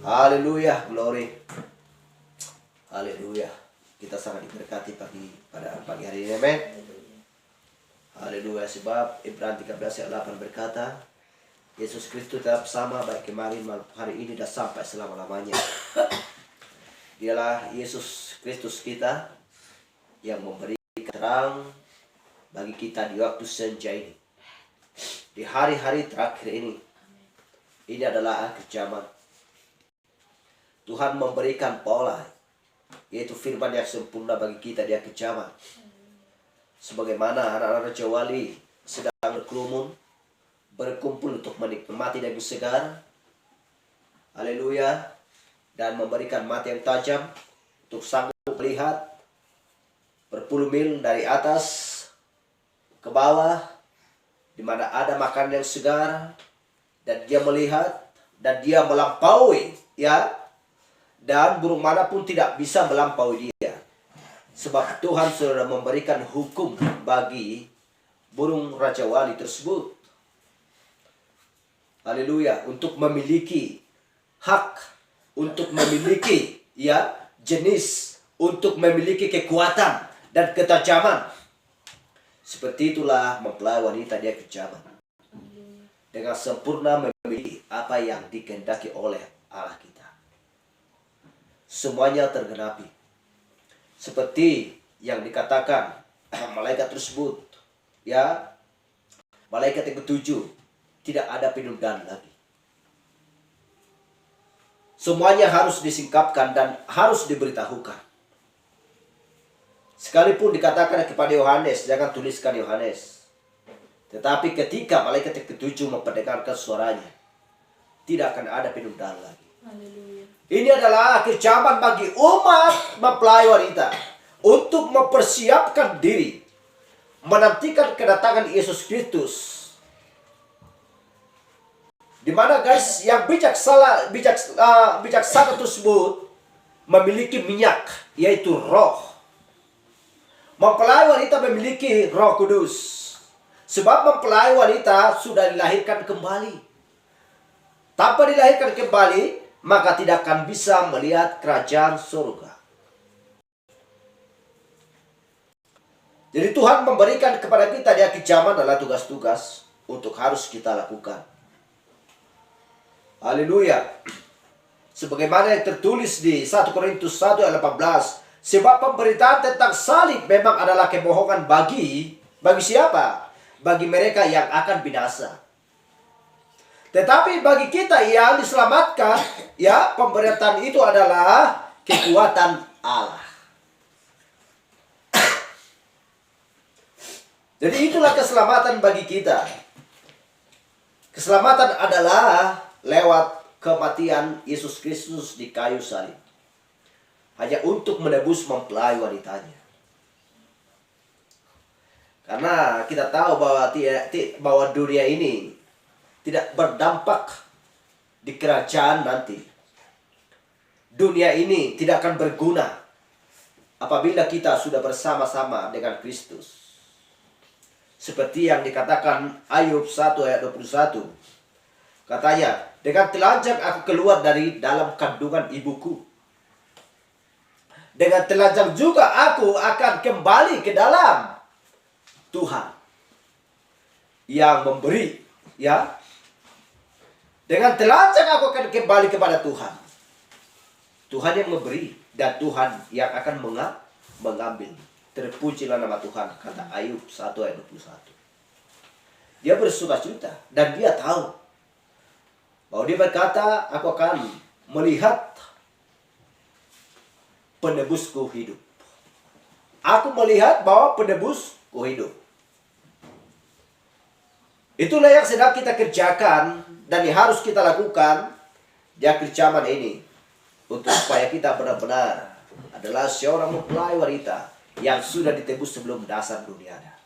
Haleluya, glory. Haleluya. Kita sangat diberkati pada pagi hari ini, amen. Haleluya, sebab Ibrani 13 ayat 8 berkata, Yesus Kristus tetap sama baik kemarin, hari ini dan sampai selama-lamanya. Dialah Yesus Kristus kita yang memberi terang bagi kita di waktu senja ini. Di hari-hari terakhir ini. Ini adalah akhir zaman. Tuhan memberikan pola, yaitu firman yang sempurna bagi kita di akhir zaman. Sebagaimana anak-anak Raja Wali sedang berkerumun, berkumpul untuk menikmati daging segar. Haleluya. Dan memberikan mata yang tajam untuk sanggup melihat berpuluh mil dari atas ke bawah, di mana ada makanan yang segar, dan dia melihat dan dia melampaui, ya. Dan burung manapun tidak bisa melampaui dia. Sebab Tuhan sudah memberikan hukum bagi burung Raja Wali tersebut. Haleluya, untuk memiliki hak, untuk memiliki, ya, jenis, untuk memiliki kekuatan dan ketajaman. Seperti itulah mempelai wanita dia kejaman. Dengan sempurna memiliki apa yang dikehendaki oleh Allah kita. Semuanya tergenapi. Seperti yang dikatakan malaikat tersebut, ya, malaikat yang ketujuh, tidak ada penundaan lagi. Semuanya harus disingkapkan dan harus diberitahukan. Sekalipun dikatakan kepada Yohanes, jangan tuliskan Yohanes. Tetapi ketika malaikat yang ketujuh memperdengarkan suaranya, tidak akan ada penundaan lagi. Haleluya. Ini adalah akhir zaman bagi umat mempelai wanita untuk mempersiapkan diri, menantikan kedatangan Yesus Kristus. Di mana, guys, yang bijaksana tersebut memiliki minyak, yaitu roh. Mempelai wanita memiliki Roh Kudus. Sebab mempelai wanita sudah dilahirkan kembali. Tanpa dilahirkan kembali, maka tidak akan bisa melihat kerajaan surga. Jadi Tuhan memberikan kepada kita di akhir zaman adalah tugas-tugas untuk harus kita lakukan. Haleluya. Sebagaimana yang tertulis di 1 Korintus 1 ayat 18. Sebab pemberitaan tentang salib memang adalah kebohongan bagi siapa? Bagi mereka yang akan binasa. Tetapi bagi kita yang diselamatkan, ya, pemberitaan itu adalah kekuatan Allah. Jadi itulah keselamatan bagi kita. Keselamatan adalah lewat kematian Yesus Kristus di kayu salib. Hanya untuk menebus mempelai wanitanya. Karena kita tahu bahwa dunia ini tidak berdampak di kerajaan nanti. Dunia ini tidak akan berguna apabila kita sudah bersama-sama dengan Kristus. Seperti yang dikatakan Ayub 1 ayat 21. Katanya, dengan telanjang aku keluar dari dalam kandungan ibuku. Dengan telanjang juga aku akan kembali ke dalam Tuhan yang memberi, ya. Dengan telanjang aku akan kembali kepada Tuhan. Tuhan yang memberi dan Tuhan yang akan mengambil. Terpujilah nama Tuhan, kata Ayub 1 ayat 21. Dia bersuka-cita dan dia tahu bahwa dia berkata, aku akan melihat penebusku hidup. Aku melihat bahwa penebusku hidup. Itulah yang sedang kita kerjakan dan yang harus kita lakukan di akhir zaman ini. Untuk supaya kita benar-benar adalah seorang mempelai wanita yang sudah ditebus sebelum dasar dunia ada.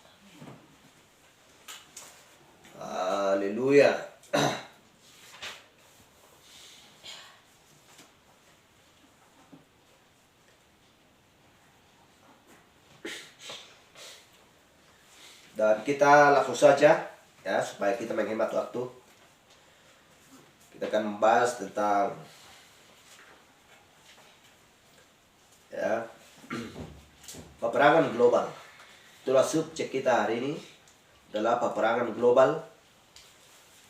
Haleluya. Dan kita langsung saja, ya, supaya kita menghemat waktu. Kita akan membahas tentang Ya. Peperangan global. Itulah subjek kita hari ini adalah peperangan global.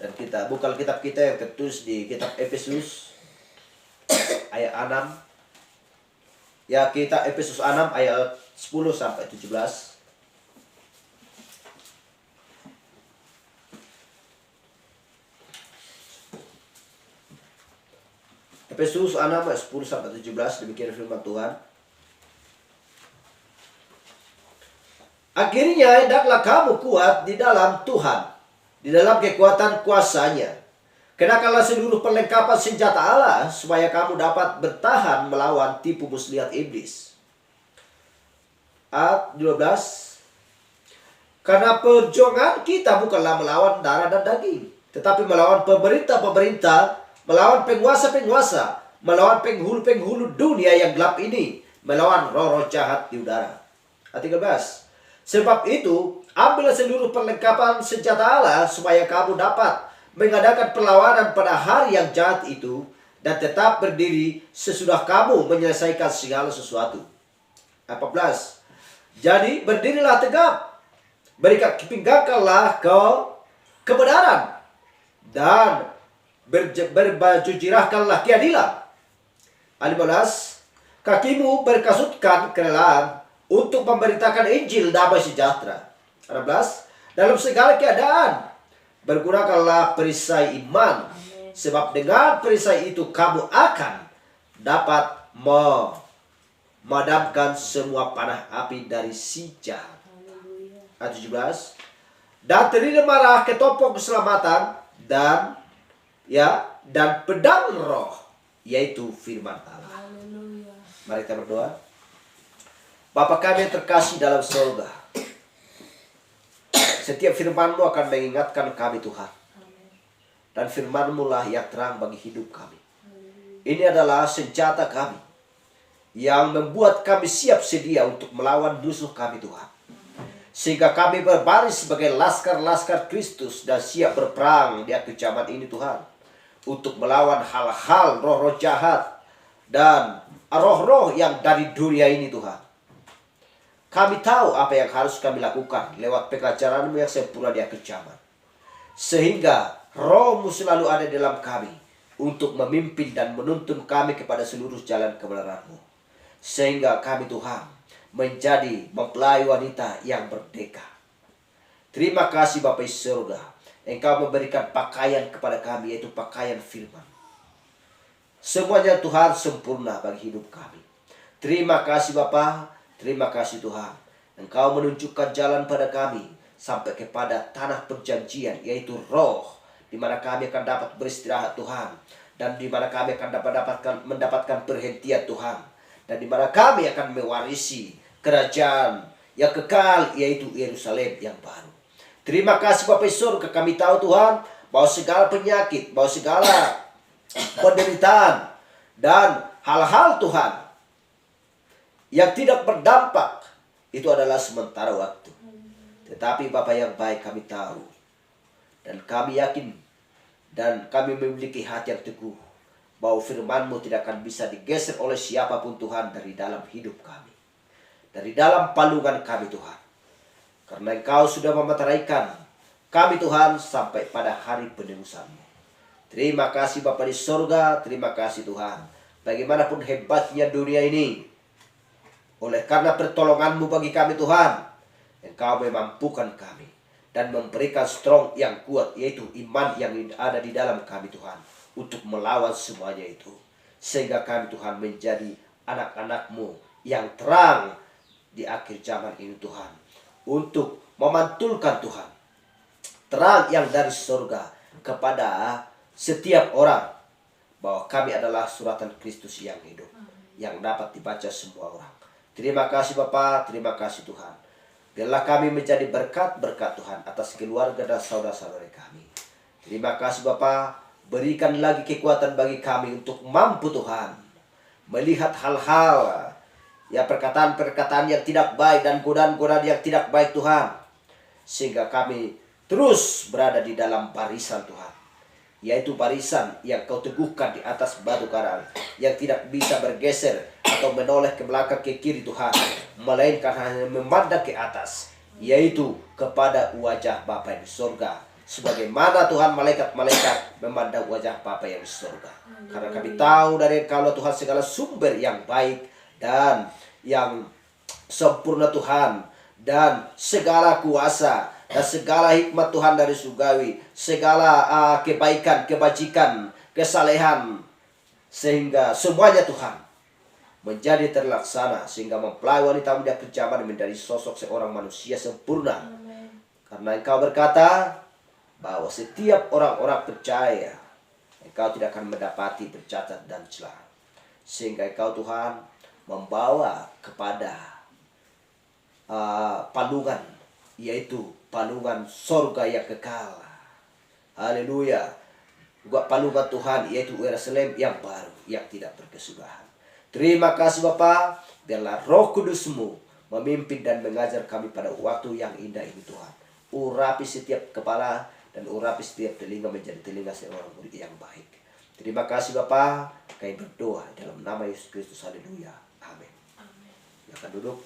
Dan kita buka kitab kita yang tertulis di kitab Efesus ayat 6. Ya, kita Efesus 6 ayat 10 sampai 17. Efesus 6 ayat 10 sampai 17, demikian firman Tuhan. Akhirnya hendaklah kamu kuat di dalam Tuhan, di dalam kekuatan kuasa-Nya. Kenakanlah seluruh perlengkapan senjata Allah, supaya kamu dapat bertahan melawan tipu muslihat iblis. Ayat 12. Karena perjuangan kita bukanlah melawan darah dan daging, tetapi melawan pemerintah-pemerintah, melawan penguasa-penguasa, melawan penghulu-penghulu dunia yang gelap ini, melawan roh-roh jahat di udara. Ayat 13. Sebab itu, ambillah seluruh perlengkapan senjata Allah, supaya kamu dapat mengadakan perlawanan pada hari yang jahat itu, dan tetap berdiri sesudah kamu menyelesaikan segala sesuatu. 14. Jadi berdirilah tegap, pinggangkanlah kebenaran, dan berbaju jirahkanlah keadilan. 15. Kakimu berkasutkan kerelaan untuk memberitakan Injil damai sejahtera. 16. Dalam segala keadaan bergunakanlah perisai iman, sebab dengan perisai itu kamu akan dapat memadamkan semua panah api dari si jahat. Ayat 17. Dan terimalah ketopong keselamatan dan pedang roh, yaitu firman Allah. Mari kita berdoa. Bapa kami yang terkasih dalam surga, setiap firman-Mu akan mengingatkan kami Tuhan. Dan firman-Mu lah yang terang bagi hidup kami. Ini adalah senjata kami yang membuat kami siap sedia untuk melawan musuh kami Tuhan. Sehingga kami berbaris sebagai laskar-laskar Kristus dan siap berperang di akhir zaman ini Tuhan. Untuk melawan hal-hal roh-roh jahat dan roh-roh yang dari dunia ini Tuhan. Kami tahu apa yang harus kami lakukan lewat pengajaran-Mu yang sempurna di akhir zaman. Sehingga Roh-Mu selalu ada dalam kami untuk memimpin dan menuntun kami kepada seluruh jalan kebenaran-Mu. Sehingga kami Tuhan menjadi mempelai wanita yang merdeka. Terima kasih Bapa di surga. Engkau memberikan pakaian kepada kami, yaitu pakaian firman. Semuanya Tuhan sempurna bagi hidup kami. Terima kasih Bapa. Terima kasih Tuhan. Engkau menunjukkan jalan pada kami sampai kepada tanah perjanjian, yaitu roh, di mana kami akan dapat beristirahat Tuhan, dan di mana kami akan mendapatkan perhentian Tuhan, dan di mana kami akan mewarisi kerajaan yang kekal, yaitu Yerusalem yang baru. Terima kasih Bapa surga. Kami tahu Tuhan bahwa segala penyakit, bahwa segala penderitaan dan hal-hal Tuhan yang tidak berdampak itu adalah sementara waktu. Tetapi Bapa yang baik, kami tahu dan kami yakin dan kami memiliki hati yang teguh bahwa firman-Mu tidak akan bisa digeser oleh siapapun Tuhan dari dalam hidup kami, dari dalam palungan kami Tuhan. Karena Engkau sudah memeteraikan kami Tuhan sampai pada hari penebusan-Mu. Terima kasih Bapa di surga. Terima kasih Tuhan. Bagaimanapun hebatnya dunia ini, oleh karena pertolongan-Mu bagi kami Tuhan, Engkau memampukan kami dan memberikan strong yang kuat, yaitu iman yang ada di dalam kami Tuhan, untuk melawan semuanya itu. Sehingga kami Tuhan menjadi anak-anak-Mu yang terang di akhir zaman ini Tuhan, untuk memantulkan Tuhan terang yang dari surga kepada setiap orang, bahwa kami adalah suratan Kristus yang hidup, yang dapat dibaca semua orang. Terima kasih Bapa, terima kasih Tuhan. Biarlah kami menjadi berkat-berkat Tuhan atas keluarga dan saudara-saudara kami. Terima kasih Bapa, berikan lagi kekuatan bagi kami untuk mampu Tuhan melihat hal-hal, perkataan-perkataan yang tidak baik dan godaan-godaan yang tidak baik Tuhan. Sehingga kami terus berada di dalam barisan Tuhan, yaitu barisan yang Kau teguhkan di atas batu karang, yang tidak bisa bergeser atau menoleh ke belakang ke kiri Tuhan, melainkan hanya memandang ke atas, yaitu kepada wajah Bapa yang di surga. Sebagaimana Tuhan malaikat-malaikat memandang wajah Bapa yang di surga. Karena kami tahu dari Engkau Tuhan segala sumber yang baik dan yang sempurna Tuhan, dan segala kuasa dan segala hikmat Tuhan dari surgawi, segala kebaikan, kebajikan, kesalehan, sehingga semuanya Tuhan menjadi terlaksana, sehingga mempelai wanita muda kejaman menjadi sosok seorang manusia sempurna. Amen. Karena Engkau berkata bahwa setiap orang-orang percaya, Engkau tidak akan mendapati bercacat dan celah. Sehingga Engkau Tuhan membawa kepada palungan, yaitu palungan sorga yang kekal. Haleluya. Palungan Tuhan, yaitu Yerusalem yang baru, yang tidak berkesudahan. Terima kasih Bapa, biarlah Roh Kudus-Mu memimpin dan mengajar kami pada waktu yang indah ini Tuhan. Urapi setiap kepala dan urapi setiap telinga menjadi telinga seorang murid yang baik. Terima kasih Bapa, kami berdoa dalam nama Yesus Kristus. Haleluya. Amin. Silakan duduk.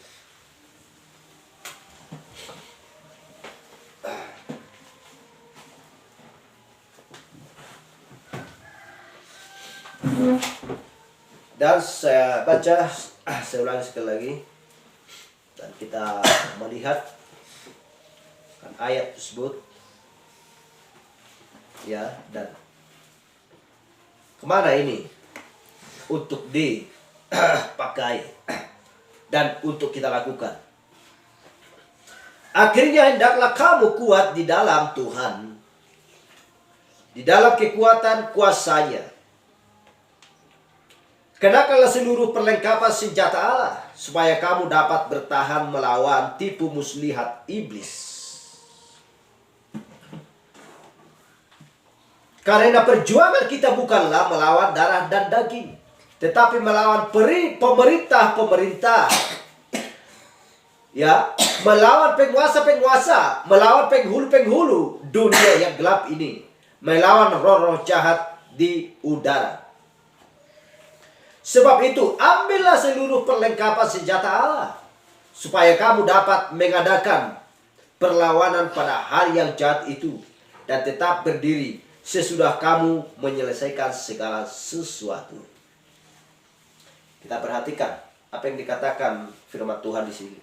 Dan saya baca, saya ulangi sekali lagi, dan kita melihat kan ayat tersebut, ya, dan kemana ini untuk dipakai dan untuk kita lakukan. Akhirnya hendaklah kamu kuat di dalam Tuhan, di dalam kekuatan kuasa-Nya. Kenakanlah seluruh perlengkapan senjata Allah, supaya kamu dapat bertahan melawan tipu muslihat iblis. Karena perjuangan kita bukanlah melawan darah dan daging, tetapi melawan pemerintah-pemerintah, ya, melawan penguasa-penguasa, melawan penghulu-penghulu dunia yang gelap ini, melawan roh-roh jahat di udara. Sebab itu, ambillah seluruh perlengkapan senjata Allah, supaya kamu dapat mengadakan perlawanan pada hari yang jahat itu, dan tetap berdiri sesudah kamu menyelesaikan segala sesuatu. Kita perhatikan apa yang dikatakan firman Tuhan di sini.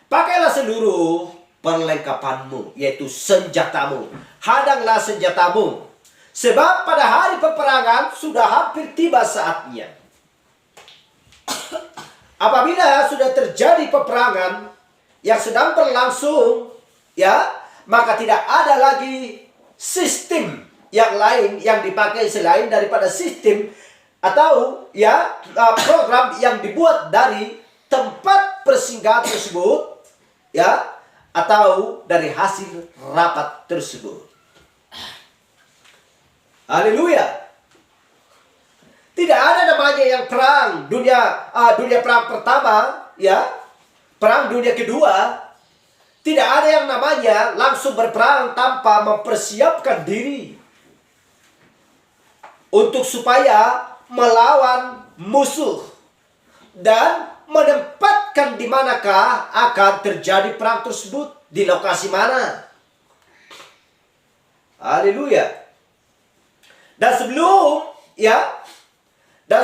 Pakailah seluruh perlengkapanmu, yaitu senjatamu. Hadanglah senjatamu. Sebab pada hari peperangan sudah hampir tiba saatnya. Apabila sudah terjadi peperangan yang sedang berlangsung, ya, maka tidak ada lagi sistem yang lain yang dipakai selain daripada sistem atau ya program yang dibuat dari tempat persinggahan tersebut, ya, atau dari hasil rapat tersebut. Haleluya. Tidak ada namanya yang perang dunia perang pertama, ya, perang dunia kedua. Tidak ada yang namanya langsung berperang tanpa mempersiapkan diri untuk supaya melawan musuh dan menempatkan di manakah akan terjadi perang tersebut, di lokasi mana. Haleluya. Dan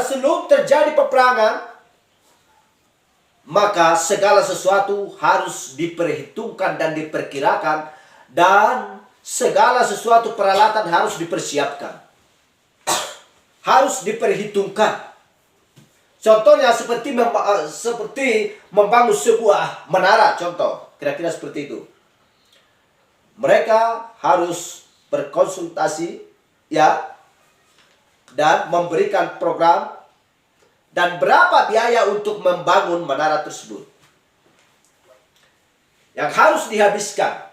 sebelum terjadi peperangan, maka segala sesuatu harus diperhitungkan dan diperkirakan, dan segala sesuatu peralatan harus dipersiapkan, harus diperhitungkan. Contohnya seperti membangun sebuah menara, contoh kira-kira seperti itu. Mereka harus berkonsultasi, ya, dan memberikan program dan berapa biaya untuk membangun menara tersebut yang harus dihabiskan.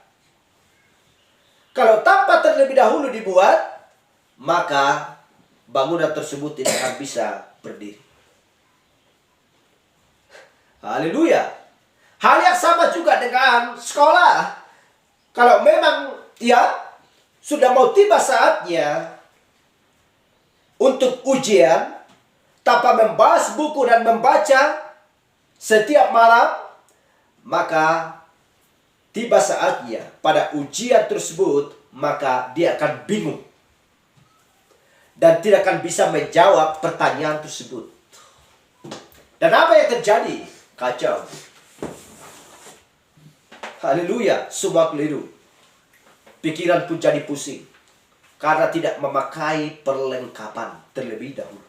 Kalau tanpa terlebih dahulu dibuat, maka bangunan tersebut tidak akan bisa berdiri. Haleluya. Hal yang sama juga dengan sekolah. Kalau memang ya sudah mau tiba saatnya untuk ujian, tanpa membahas buku dan membaca setiap malam, maka tiba saatnya pada ujian tersebut, maka dia akan bingung dan tidak akan bisa menjawab pertanyaan tersebut. Dan apa yang terjadi? Kacau. Haleluya, semua keliru. Pikiran pun jadi pusing karena tidak memakai perlengkapan terlebih dahulu.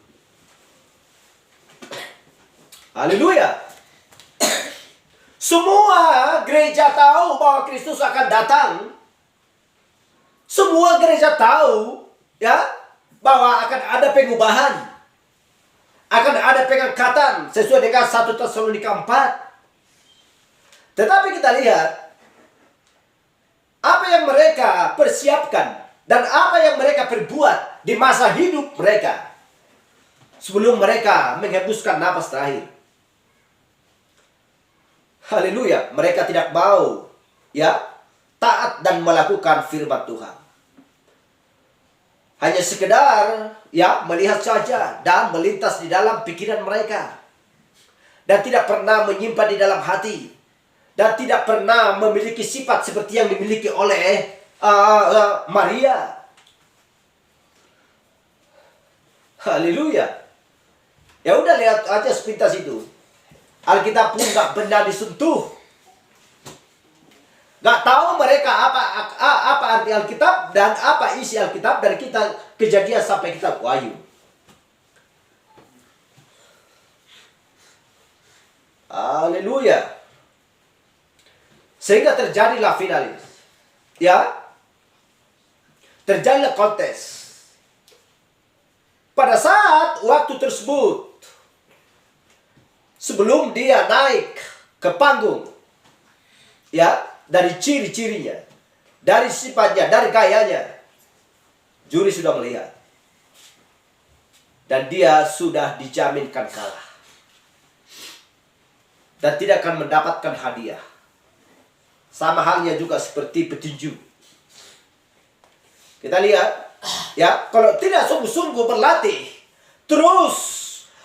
Haleluya. Semua gereja tahu bahwa Kristus akan datang. Semua gereja tahu ya bahwa akan ada pengubahan. Akan ada pengangkatan sesuai dengan 1 Tesalonika 4. Tetapi kita lihat apa yang mereka persiapkan dan apa yang mereka perbuat di masa hidup mereka sebelum mereka menghembuskan napas terakhir. Haleluya, mereka tidak mau ya taat dan melakukan firman Tuhan. Hanya sekedar ya melihat saja dan melintas di dalam pikiran mereka. Dan tidak pernah menyimpan di dalam hati. Dan tidak pernah memiliki sifat seperti yang dimiliki oleh Maria. Haleluya. Ya udah, lihat aja sepintas itu. Alkitab pun gak benar disentuh. Gak tahu mereka apa arti Alkitab dan apa isi Alkitab dari kita Kejadian sampai kitab Wahyu. Haleluya. Sehingga terjadilah finalis. Ya. Terjadilah kontes. Pada saat waktu tersebut, sebelum dia naik ke panggung, ya, dari ciri-cirinya, dari sifatnya, dari gayanya, juri sudah melihat. Dan dia sudah dijaminkan kalah. Dan tidak akan mendapatkan hadiah. Sama halnya juga seperti petinju. Kita lihat, ya, kalau tidak sungguh-sungguh berlatih, terus,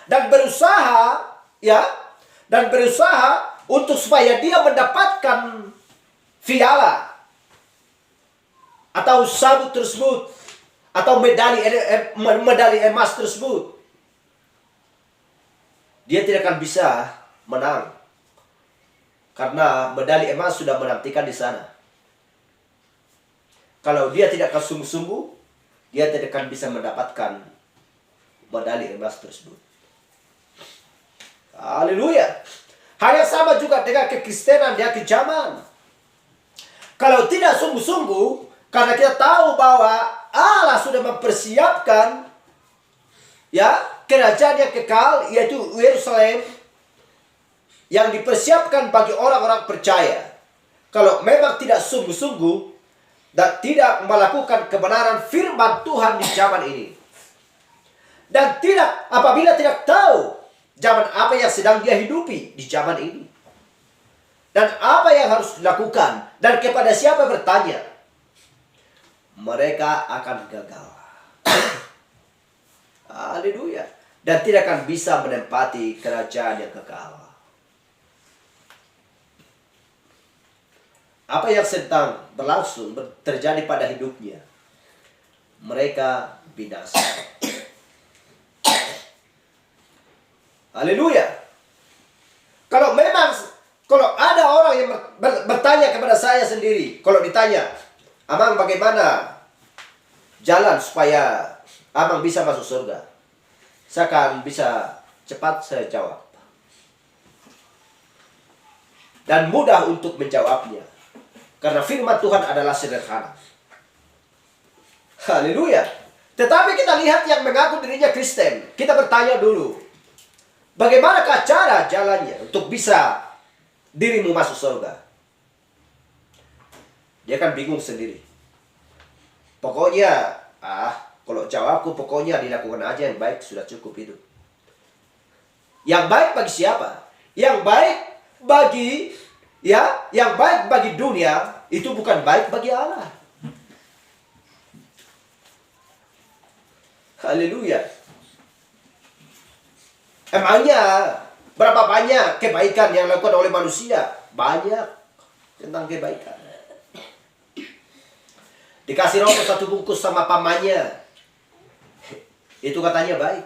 dan berusaha, ya, dan berusaha untuk supaya dia mendapatkan piala atau sabuk tersebut atau medali emas tersebut, dia tidak akan bisa menang karena medali emas sudah menantikan di sana. Kalau dia tidak akan sungguh-sungguh, dia tidak akan bisa mendapatkan medali emas tersebut. Haleluya. Hal yang sama juga dengan kekristenan di akhir zaman. Kalau tidak sungguh-sungguh, karena kita tahu bahwa Allah sudah mempersiapkan, ya, kerajaan yang kekal, yaitu Yerusalem, yang dipersiapkan bagi orang-orang percaya. Kalau memang tidak sungguh-sungguh dan tidak melakukan kebenaran firman Tuhan di zaman ini, dan apabila tidak tahu zaman apa yang sedang dia hidupi di zaman ini, dan apa yang harus dilakukan, dan kepada siapa bertanya, mereka akan gagal. Haleluya. Dan tidak akan bisa menempati kerajaan yang kekal. Apa yang sedang berlangsung terjadi pada hidupnya, mereka binasa. Haleluya. Kalau ada orang yang bertanya kepada saya sendiri, kalau ditanya, Amang bagaimana jalan supaya Amang bisa masuk surga? Saya akan bisa cepat saya jawab. Dan mudah untuk menjawabnya. Karena firman Tuhan adalah sederhana. Haleluya. Tetapi kita lihat yang mengaku dirinya Kristen. Kita bertanya dulu, bagaimanakah cara jalannya untuk bisa dirimu masuk surga? Dia kan bingung sendiri. Pokoknya, kalau jawabku pokoknya dilakukan aja yang baik, sudah cukup itu. Yang baik bagi siapa? Yang baik bagi, ya, yang baik bagi dunia, itu bukan baik bagi Allah. Haleluya. Emangnya berapa banyak kebaikan yang dilakukan oleh manusia? Banyak tentang kebaikan. Dikasih rokok 1 bungkus sama pamannya, itu katanya baik.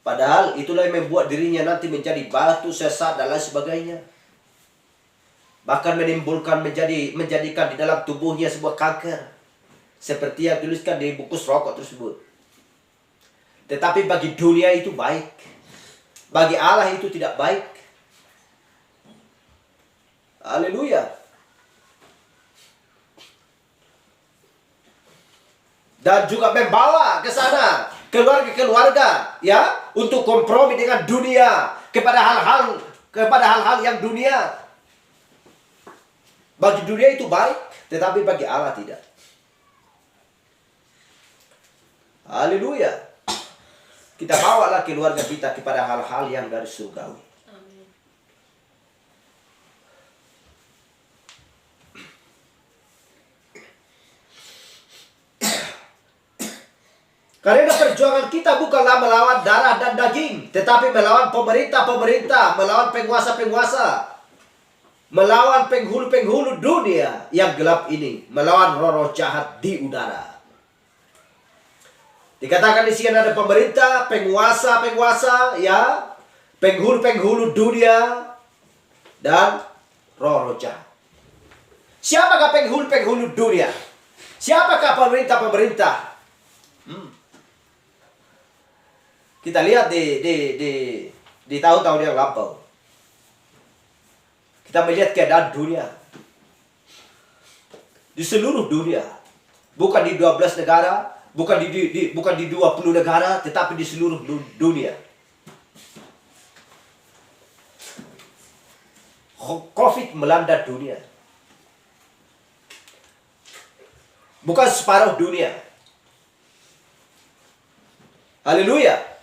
Padahal itulah yang membuat dirinya nanti menjadi batu sesat dan lain sebagainya. Bahkan menimbulkan menjadikan di dalam tubuhnya sebuah kanker. Seperti yang dituliskan di bungkus rokok tersebut. Tetapi bagi dunia itu baik. Bagi Allah itu tidak baik. Haleluya. Dan juga membawa ke sana keluarga-keluarga, ya, untuk kompromi dengan dunia kepada hal-hal yang dunia. Bagi dunia itu baik, tetapi bagi Allah tidak. Haleluya. Kita bawalah keluarga kita kepada hal-hal yang dari surgawi. Amin. Karena perjuangan kita bukanlah melawan darah dan daging, tetapi melawan pemerintah-pemerintah, melawan penguasa-penguasa, melawan penghulu-penghulu dunia yang gelap ini, melawan roh-roh jahat di udara. Dikatakan di sini ada pemerintah, penguasa-penguasa, ya, penghulu-penghulu dunia, dan roh-roh jahat. Siapakah penghulu-penghulu dunia? Siapakah pemerintah-pemerintah? Kita lihat di tahun-tahun yang lampau. Kita melihat keadaan dunia. Di seluruh dunia. Bukan di 12 negara, bukan di 20 negara, tetapi di seluruh dunia. COVID melanda dunia. Bukan separuh dunia. Haleluya.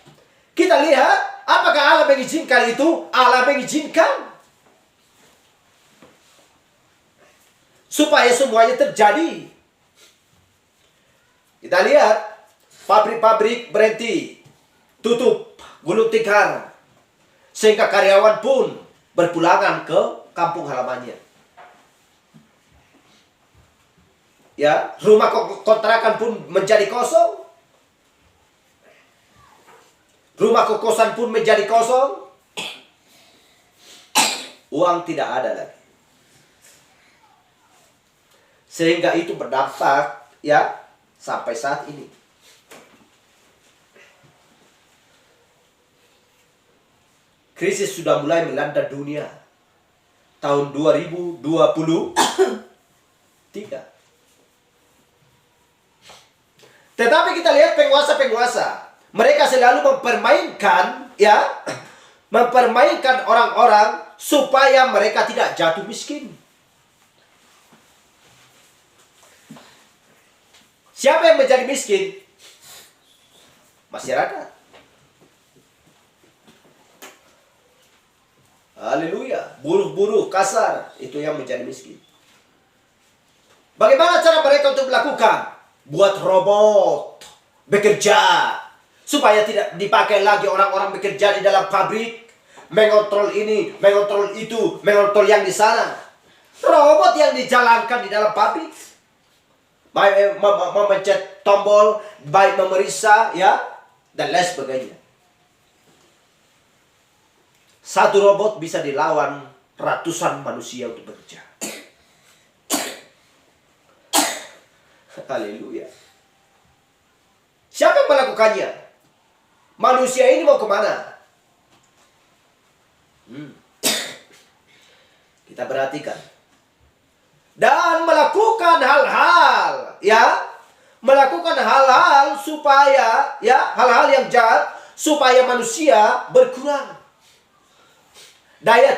Kita lihat, apakah Allah mengizinkan itu? Allah mengizinkan supaya semuanya terjadi. Kita lihat, pabrik-pabrik berhenti, tutup, gulung tikar, sehingga karyawan pun berpulangan ke kampung halamannya. Ya, rumah kontrakan pun menjadi kosong. Rumah kokosan pun menjadi kosong. Uang tidak ada lagi. Sehingga itu berdampak, ya, sampai saat ini. Krisis sudah mulai melanda dunia. Tahun 2023. Tetapi kita lihat penguasa-penguasa. Mereka selalu mempermainkan, ya, mempermainkan orang-orang supaya mereka tidak jatuh miskin. Siapa yang menjadi miskin? Masyarakat. Haleluya. Buruh-buruh kasar itu yang menjadi miskin. Bagaimana cara mereka untuk melakukan? Buat robot bekerja supaya tidak dipakai lagi orang-orang bekerja di dalam pabrik, mengontrol ini, mengontrol itu, mengontrol yang di sana. Robot yang dijalankan di dalam pabrik, baik memencet tombol, baik memeriksa, ya, dan lain sebagainya. Satu robot bisa dilawan ratusan manusia untuk bekerja. Haleluya. Siapa yang melakukannya? Manusia ini mau kemana? Kita perhatikan. Dan melakukan hal-hal, ya, melakukan hal-hal supaya, ya, hal-hal yang jahat supaya manusia berkurang. Daya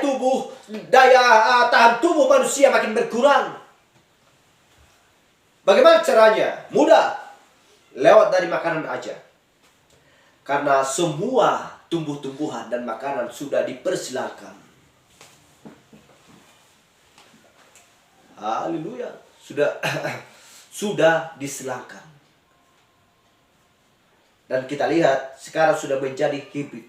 tahan tubuh manusia makin berkurang. Bagaimana caranya? Mudah. Lewat dari makanan aja. Karena semua tumbuh-tumbuhan dan makanan sudah dipersilakan. Haleluya. Sudah disilakan. Dan kita lihat sekarang sudah menjadi hibrid.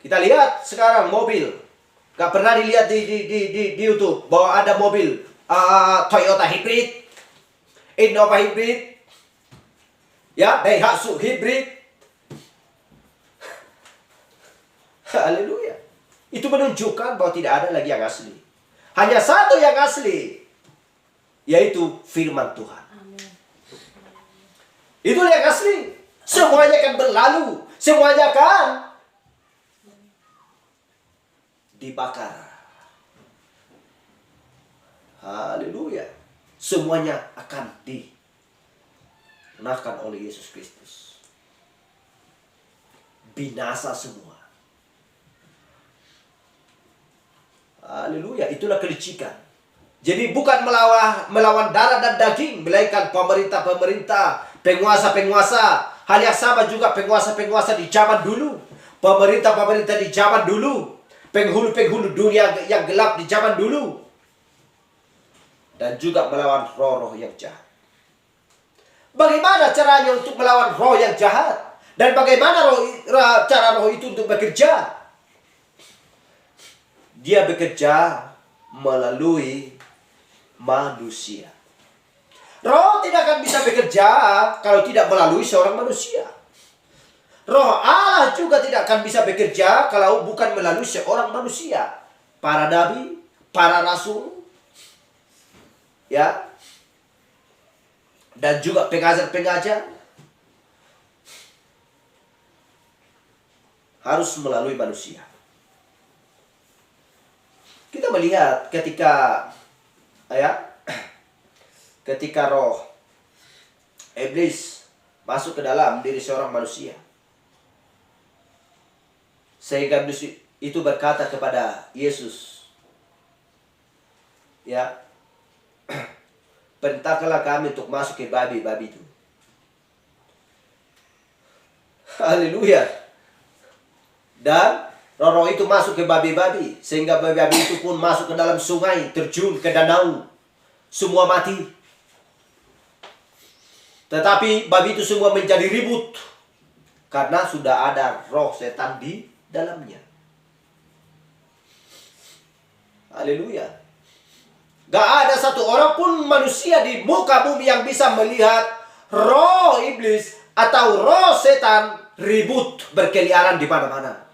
Kita lihat sekarang mobil. Gak pernah dilihat di YouTube bahwa ada mobil Toyota hybrid, Innova hybrid, ya, Daihatsu hybrid. Haleluya. Itu menunjukkan bahwa tidak ada lagi yang asli. Hanya satu yang asli, yaitu firman Tuhan. Itulah yang asli. Semuanya akan berlalu. Semuanya akan dibakar. Haleluya. Semuanya akan dipunahkan oleh Yesus Kristus. Binasa semua. Haleluya. Itulah kelicikan. Jadi bukan melawan darah dan daging, melainkan pemerintah-pemerintah, penguasa-penguasa. Hal yang sama juga penguasa-penguasa di zaman dulu. Pemerintah-pemerintah di zaman dulu. Penghulu-penghulu dunia yang gelap di zaman dulu. Dan juga melawan roh-roh yang jahat. Bagaimana caranya untuk melawan roh yang jahat? Dan bagaimana cara roh itu untuk bekerja? Dia bekerja melalui manusia. Roh tidak akan bisa bekerja kalau tidak melalui seorang manusia. Roh Allah juga tidak akan bisa bekerja kalau bukan melalui seorang manusia. Para nabi, para rasul, ya, dan juga pengajar-pengajar harus melalui manusia. Kita melihat ketika roh iblis masuk ke dalam diri seorang manusia, sehingga iblis itu berkata kepada Yesus, ya, perintahkanlah kami untuk masuk ke babi-babi itu. Haleluya. Dan roh itu masuk ke babi-babi, sehingga babi-babi itu pun masuk ke dalam sungai, terjun ke danau, semua mati. Tetapi babi itu semua menjadi ribut karena sudah ada roh setan di dalamnya. Haleluya. Gak ada satu orang pun manusia di muka bumi yang bisa melihat roh iblis atau roh setan ribut berkeliaran di mana-mana.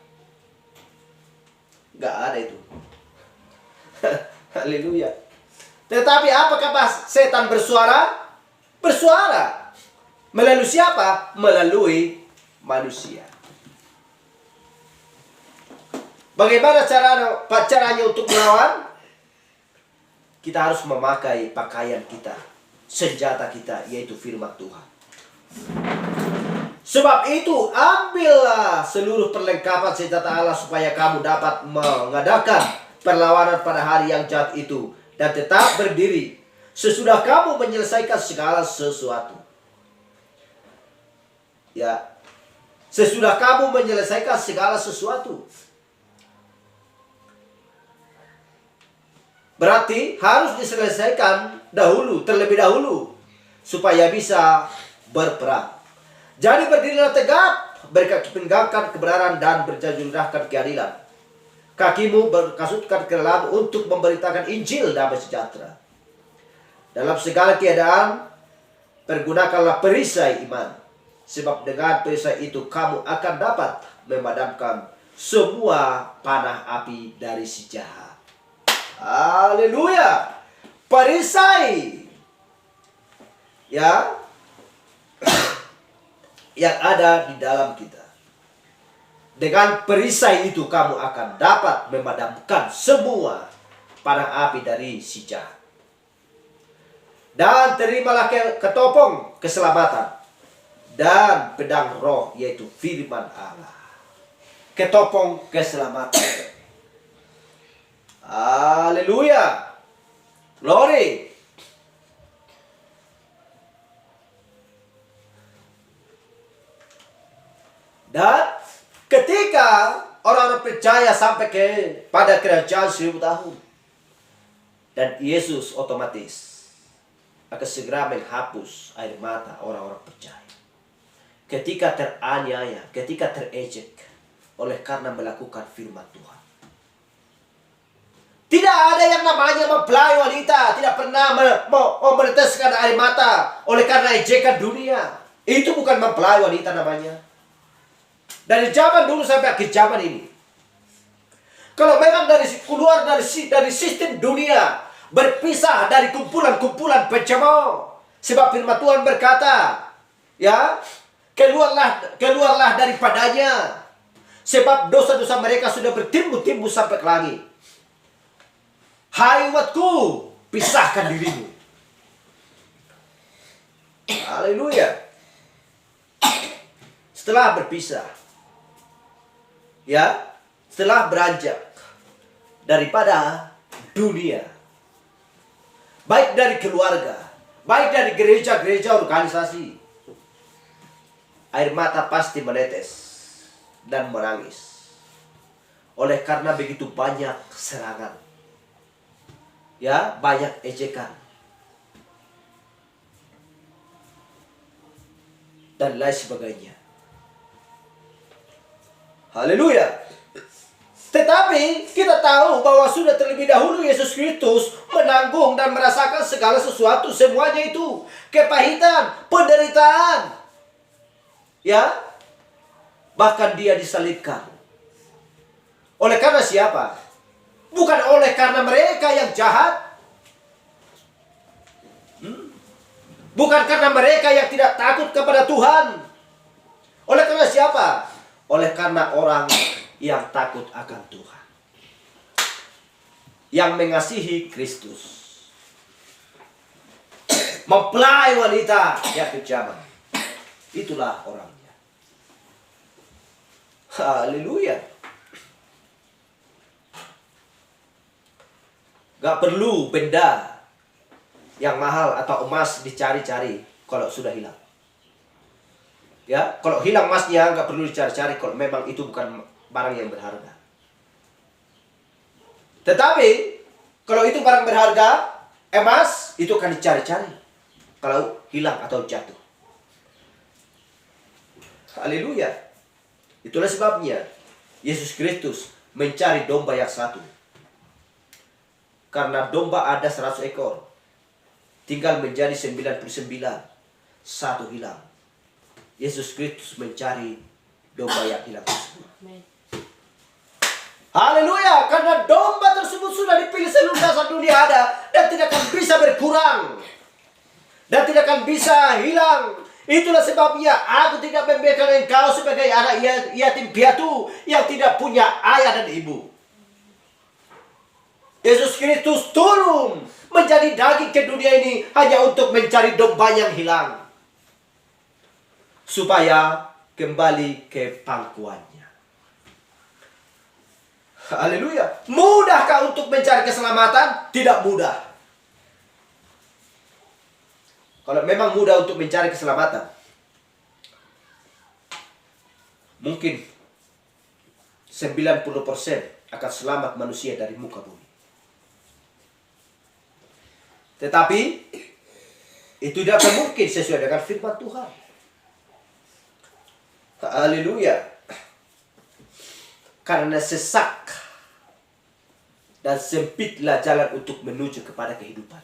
Gak ada itu. Haleluya. Tetapi apakah setan bersuara? Bersuara. Melalui siapa? Melalui manusia. Bagaimana caranya untuk melawan? Kita harus memakai pakaian kita, senjata kita, yaitu firman Tuhan. Sebab itu, ambillah seluruh perlengkapan senjata Allah supaya kamu dapat mengadakan perlawanan pada hari yang jahat itu dan tetap berdiri sesudah kamu menyelesaikan segala sesuatu. Ya, sesudah kamu menyelesaikan segala sesuatu. Berarti harus diselesaikan dahulu, terlebih dahulu, supaya bisa berperang. Jadi berdirilah tegap, berkaki pinggangkan kebenaran dan berjajurahkan keadilan. Kakimu berkasutkan ke dalam untuk memberitakan Injil damai sejahtera. Dalam segala keadaan, pergunakanlah perisai iman. Sebab dengan perisai itu kamu akan dapat memadamkan semua panah api dari si jahat. Haleluya. Perisai, ya, yang ada di dalam kita. Dengan perisai itu kamu akan dapat memadamkan semua panah api dari si jahat. Dan terimalah ketopong keselamatan dan pedang roh, yaitu firman Allah. Ketopong keselamatan. Haleluya. Glory. Dan ketika orang-orang percaya sampai pada kerajaan 1000 tahun, dan Yesus otomatis akan segera menghapus air mata orang-orang percaya. Ketika teraniaya, ketika terejek, oleh karena melakukan firman Tuhan. Tidak ada yang namanya mempelai wanita tidak pernah meneteskan air mata oleh karena ejekan dunia. Itu bukan mempelai wanita namanya. Dari zaman dulu sampai akhir zaman ini. Kalau memang keluar dari sistem dunia, berpisah dari kumpulan-kumpulan pencemooh. Sebab firman Tuhan berkata, ya, keluarlah daripadanya. Sebab dosa-dosa mereka sudah bertimbun-timbun sampai ke langit. Hai umatku, pisahkan dirimu. Haleluya. Setelah berpisah, ya, setelah beranjak daripada dunia, baik dari keluarga, baik dari gereja-gereja organisasi, air mata pasti menetes dan menangis. Oleh karena begitu banyak serangan, ya, banyak ejekan dan lain sebagainya. Haleluya. Tetapi kita tahu bahwa sudah terlebih dahulu Yesus Kristus menanggung dan merasakan segala sesuatu, semuanya itu, kepahitan, penderitaan, ya, bahkan dia disalibkan. Oleh karena siapa? Bukan oleh karena mereka yang jahat, bukan karena mereka yang tidak takut kepada Tuhan. Oleh karena siapa? Oleh karena orang yang takut akan Tuhan, yang mengasihi Kristus. Mempelai wanita yang kejam, itulah orangnya. Haleluya. Gak perlu benda yang mahal atau emas dicari-cari kalau sudah hilang. Ya, kalau hilang emasnya nggak perlu dicari-cari kalau memang itu bukan barang yang berharga. Tetapi kalau itu barang berharga, emas itu akan dicari-cari kalau hilang atau jatuh. Haleluya. Itulah sebabnya Yesus Kristus mencari domba yang satu. Karena domba ada 100 ekor, tinggal menjadi 99, satu hilang. Yesus Kristus mencari domba yang hilang tersebut. Haleluya. Karena domba tersebut sudah dipilih seluruh dasar dunia ada, dan tidak akan bisa berkurang, dan tidak akan bisa hilang. Itulah sebabnya aku tidak membiarkan engkau sebagai anak yatim piatu yang tidak punya ayah dan ibu. Yesus Kristus turun menjadi daging ke dunia ini hanya untuk mencari domba yang hilang, supaya kembali ke pangkuannya. Haleluya. Mudahkah untuk mencari keselamatan? Tidak mudah. Kalau memang mudah untuk mencari keselamatan, mungkin 90% akan selamat manusia dari muka bumi. Tetapi itu tidak akan mungkin sesuai dengan firman Tuhan. Haleluya. Karena sesak dan sempitlah jalan untuk menuju kepada kehidupan,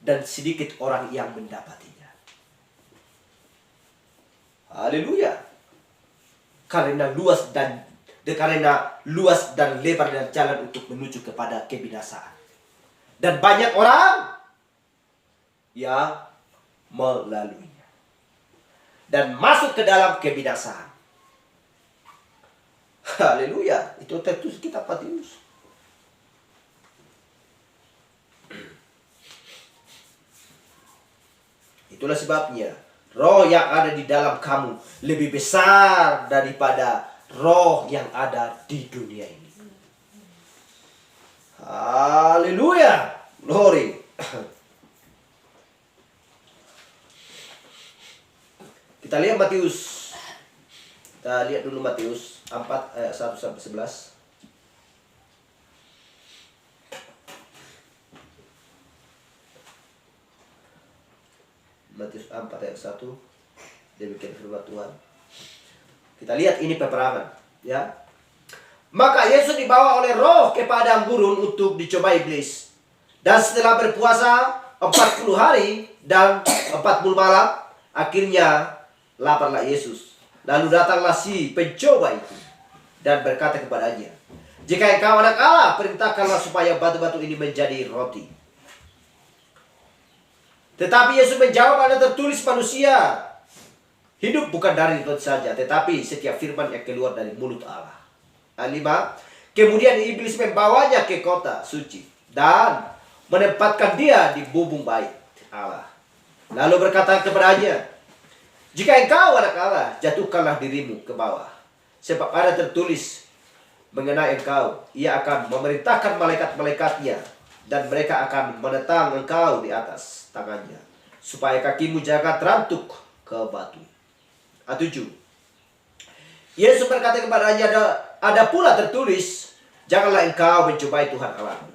dan sedikit orang yang mendapatinya. Haleluya. Karena luas dan lebar dan jalan untuk menuju kepada kebinasaan, dan banyak orang yang melaluinya dan masuk ke dalam kebinasaan. Haleluya. Itu tertulis kitab Matius. Itulah sebabnya roh yang ada di dalam kamu lebih besar daripada roh yang ada di dunia ini. Haleluya. Glory. Kita lihat Matius. Kita lihat dulu Matius 4 ayat 1 sampai 11. Matius 4 ayat 1. Demikian firman Tuhan. Kita lihat ini peperangan, ya. Maka Yesus dibawa oleh Roh ke padang gurun untuk dicoba iblis. Dan setelah berpuasa 40 hari dan 40 malam, akhirnya laparlah Yesus. Lalu datanglah si pencoba itu dan berkata kepadanya, "Jika engkau anak Allah, perintahkanlah supaya batu-batu ini menjadi roti." Tetapi Yesus menjawab, "Ada tertulis, manusia hidup bukan dari roti saja, tetapi setiap firman yang keluar dari mulut Allah." Ayat 5. Kemudian iblis membawanya ke kota suci dan menempatkan dia di bubung bait Allah. Lalu berkata kepadanya, "Jika engkau anak Allah, jatuhkanlah dirimu ke bawah. Sebab ada tertulis mengenai engkau, ia akan memerintahkan malaikat-malaikatnya, dan mereka akan menentang engkau di atas tangannya, supaya kakimu jangan terantuk ke batu." Ayat 7. Yesus berkata kepadanya, ada pula tertulis, "Janganlah engkau mencobai Tuhan Allahmu."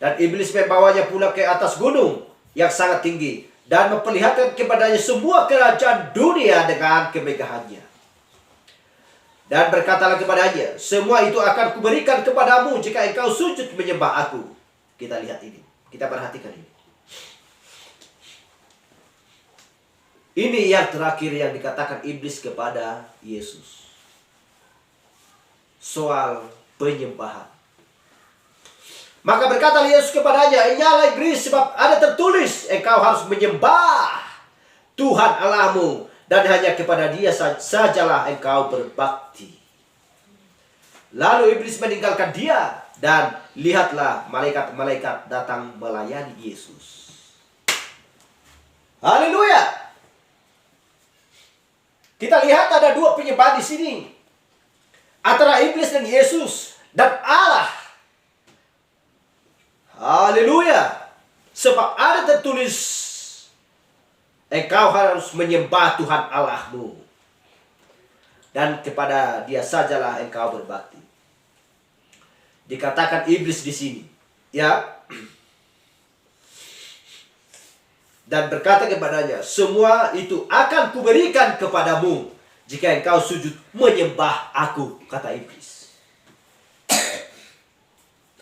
Dan iblis membawanya pula ke atas gunung yang sangat tinggi dan memperlihatkan kepadanya semua kerajaan dunia dengan kemegahannya. Dan berkatalah kepadanya, "Semua itu akan kuberikan kepadamu jika engkau sujud menyembah aku." Kita lihat ini, kita perhatikan ini. Ini yang terakhir yang dikatakan iblis kepada Yesus soal penyembahan. Maka berkata Yesus kepadanya, "Ingatlah iblis, sebab ada tertulis, engkau harus menyembah Tuhan Allahmu, dan hanya kepada Dia sajalah engkau berbakti." Lalu iblis meninggalkan dia, dan lihatlah malaikat-malaikat datang melayani Yesus. Haleluya! Kita lihat ada dua penyembah di sini, antara iblis dan Yesus dan Allah. Haleluya! Sebab ada tertulis, engkau harus menyembah Tuhan Allahmu, dan kepada Dia sajalah engkau berbakti. Dikatakan iblis di sini, ya, dan berkata kepadanya, "Semua itu akan kuberikan kepadamu jika engkau sujud menyembah aku," kata iblis.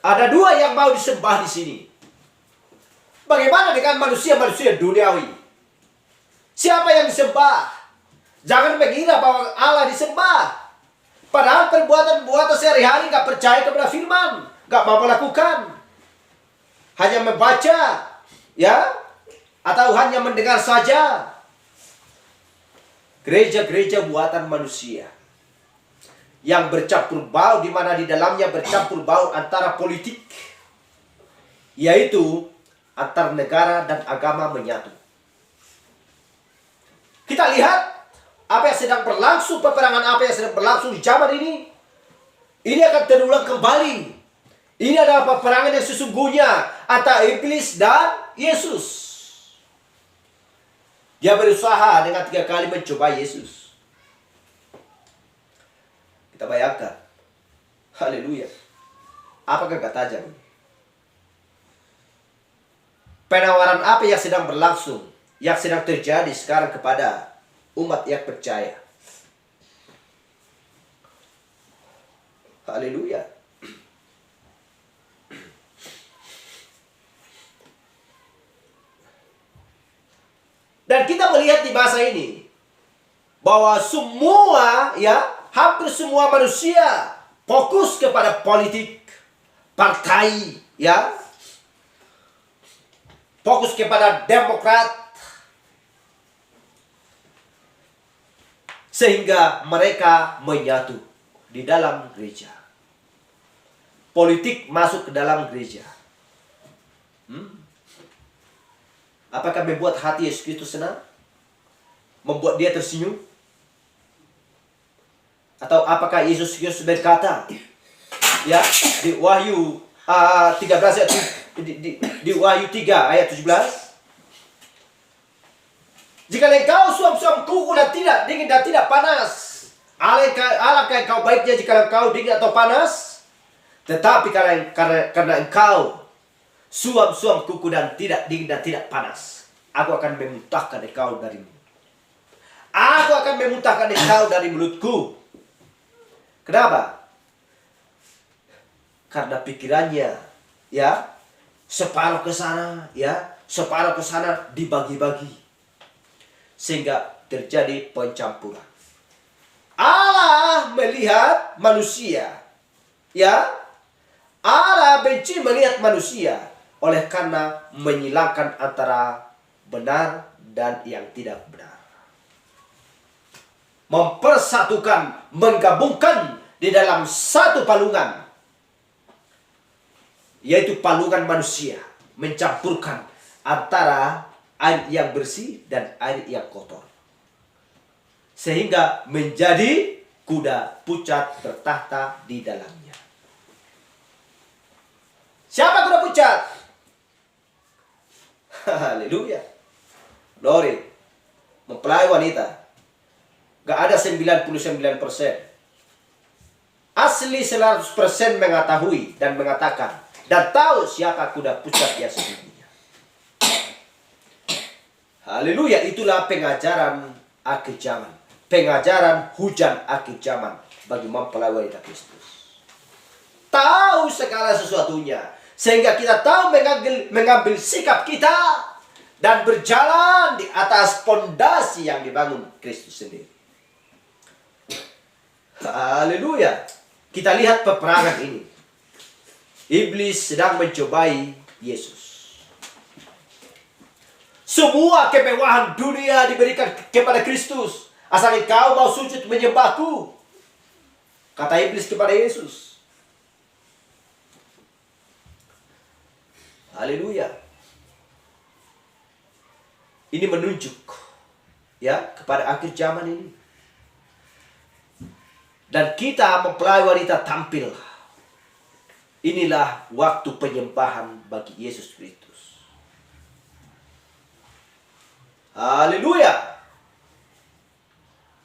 Ada dua yang mau disembah di sini. Bagaimana dengan manusia-manusia duniawi? Siapa yang disembah? Jangan mengira bahwa Allah disembah. Padahal perbuatan-perbuatan sehari-hari gak percaya kepada firman, gak mau melakukan, hanya membaca, ya, atau hanya mendengar saja. Gereja-gereja buatan manusia yang bercampur baur, di mana di dalamnya bercampur baur antara politik, yaitu antar negara dan agama menyatu. Kita lihat apa yang sedang berlangsung, peperangan apa yang sedang berlangsung di zaman ini. Ini akan terulang kembali. Ini adalah peperangan yang sesungguhnya antara iblis dan Yesus. Dia berusaha dengan 3 kali mencoba Yesus. Kita bayangkan. Haleluya. Apakah gak tajam? Penawaran apa yang sedang berlangsung, yang sedang terjadi sekarang kepada umat yang percaya. Haleluya. Dan kita melihat di masa ini bahwa semua, ya, hampir semua manusia fokus kepada politik, partai, ya, fokus kepada Demokrat, sehingga mereka menyatu di dalam gereja. Politik masuk ke dalam gereja. Apakah membuat hati Yesus Kristus senang? Membuat dia tersenyum? Atau apakah Yesus Kristus berkata, ya, di Wahyu 13 ayat di Wahyu 3 ayat 17, "Jika engkau suam-suam kuku dan tidak dingin dan tidak panas, alangkah engkau baiknya jika engkau dingin atau panas. Tetapi karena engkau suam-suam kuku dan tidak dingin dan tidak panas, aku akan memuntahkan engkau darimu." Aku akan memuntahkan engkau dari mulutku. Kenapa? Karena pikirannya, ya, separuh ke sana, ya, separuh ke sana dibagi-bagi. Sehingga terjadi pencampuran. Allah melihat manusia, ya. Allah benci melihat manusia oleh karena menyilangkan antara benar dan yang tidak benar. Mempersatukan, menggabungkan di dalam satu palungan, yaitu palungan manusia, mencampurkan antara air yang bersih dan air yang kotor, sehingga menjadi kuda pucat bertahta di dalamnya. Siapa kuda pucat? Haleluya. Glory. Mempelai wanita. Gak ada 99%. Asli 100% mengetahui dan mengatakan dan tahu siapa kuda pucat yang sesungguhnya. Haleluya. Itulah pengajaran akhir zaman. Pengajaran hujan akhir zaman bagi mempelai wanita Kristus. Tahu segala sesuatunya. Sehingga kita tahu mengambil sikap kita dan berjalan di atas pondasi yang dibangun Kristus sendiri. Haleluya. Kita lihat peperangan ini. Iblis sedang mencobai Yesus. Semua kemewahan dunia diberikan kepada Kristus. Asal engkau mau sujud menyembahku, kata iblis kepada Yesus. Haleluya. Ini menunjuk, ya, kepada akhir zaman ini. Dan kita mempelai wanita tampil. Inilah waktu penyembahan bagi Yesus Kristus. Haleluya.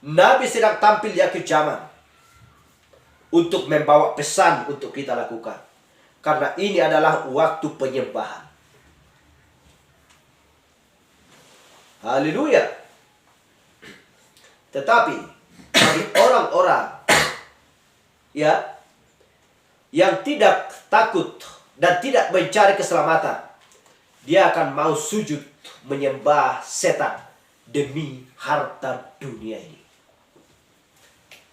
Nabi sedang tampil di akhir zaman untuk membawa pesan untuk kita lakukan. Karena ini adalah waktu penyembahan. Haleluya. Tetapi bagi orang-orang, ya, yang tidak takut dan tidak mencari keselamatan, dia akan mau sujud menyembah setan demi harta dunia ini.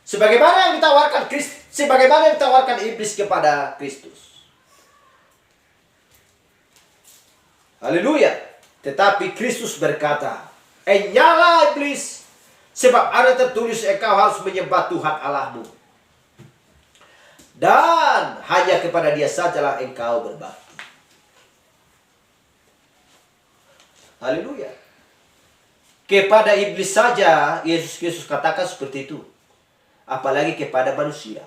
Sebagaimana yang ditawarkan iblis kepada Kristus. Haleluya. Tetapi Kristus berkata, "Nyala iblis, sebab ada tertulis engkau harus menyembah Tuhan Allahmu. Dan hanya kepada Dia sajalah engkau berbakti." Haleluya. Kepada iblis saja Yesus Kristus katakan seperti itu. Apalagi kepada manusia.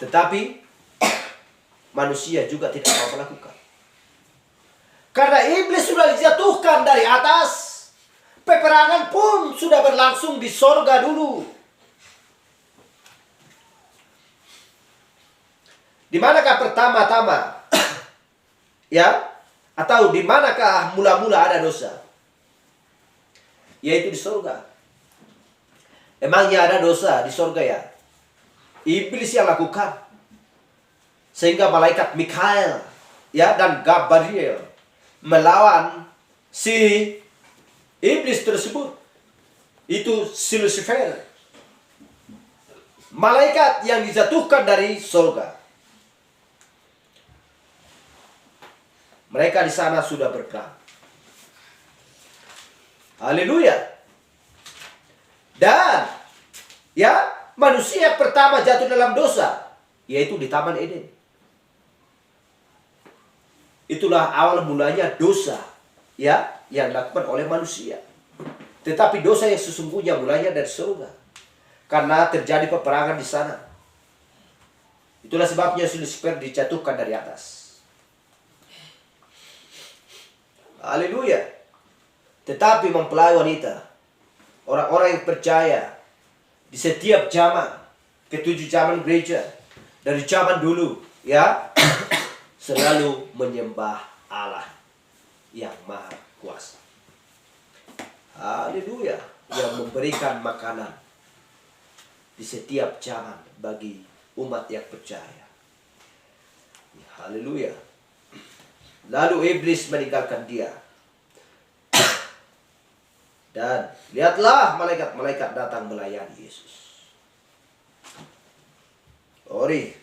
Tetapi manusia juga tidak mau melakukan. Karena iblis sudah dijatuhkan dari atas. Peperangan pun sudah berlangsung di sorga dulu. Di manakah pertama-tama? Ya? Atau di manakah mula-mula ada dosa? Yaitu di sorga. Emangnya ada dosa di sorga ya? Iblis yang lakukan. Sehingga malaikat Mikael, ya, dan Gabriel melawan si iblis tersebut. Itu si Lucifer. Malaikat yang dijatuhkan dari surga. Mereka di sana sudah berperang. Haleluya. Dan, ya, manusia pertama jatuh dalam dosa, yaitu di Taman Eden. Itulah awal mulanya dosa, ya, yang dilakukan oleh manusia. Tetapi dosa yang sesungguhnya mulanya dari surga. Karena terjadi peperangan di sana. Itulah sebabnya Lucifer dijatuhkan dari atas. Haleluya. Tetapi mempelai wanita, orang-orang yang percaya di setiap zaman, ketujuh zaman gereja, dari zaman dulu, ya, selalu menyembah Allah yang Maha Kuasa. memberikan makanan di setiap zaman bagi umat yang percaya. Haleluya. Lalu iblis meninggalkan dia. Dan lihatlah malaikat-malaikat datang melayani Yesus. Ori.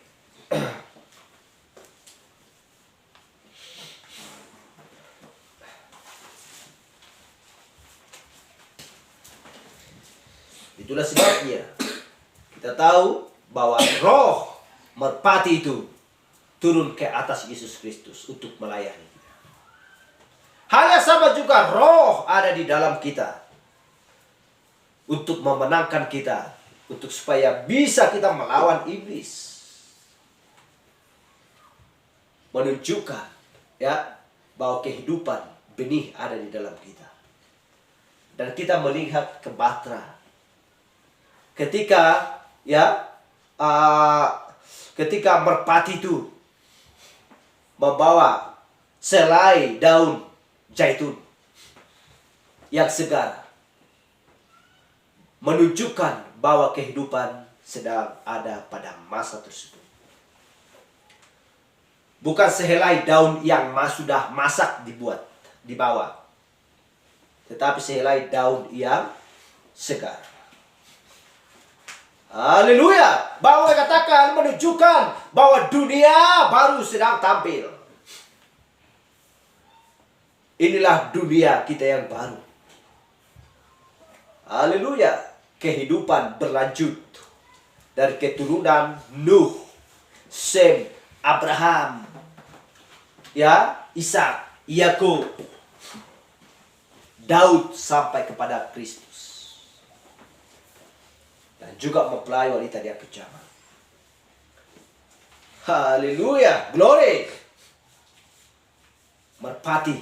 Itulah sebabnya kita tahu bahwa roh merpati itu turun ke atas Yesus Kristus untuk melayani. Hal yang sama juga roh ada di dalam kita untuk memenangkan kita, untuk supaya bisa kita melawan iblis. Menunjukkan ya bahwa kehidupan benih ada di dalam kita. Dan kita melihat ke Batra. Ketika ketika merpati itu membawa selai daun zaitun yang segar, menunjukkan bahwa kehidupan sedang ada pada masa tersebut. Bukan sehelai daun yang sudah masak dibawa, tetapi sehelai daun yang segar. Haleluya. Bahwa katakan menunjukkan bahwa dunia baru sedang tampil. Inilah dunia kita yang baru. Haleluya. Kehidupan berlanjut dari keturunan Nuh, Sem, Abraham, Ishak, Yakub, Daud sampai kepada Kristus. Dan juga mempelai wanita di akhir zaman. Haleluya, glory. Merpati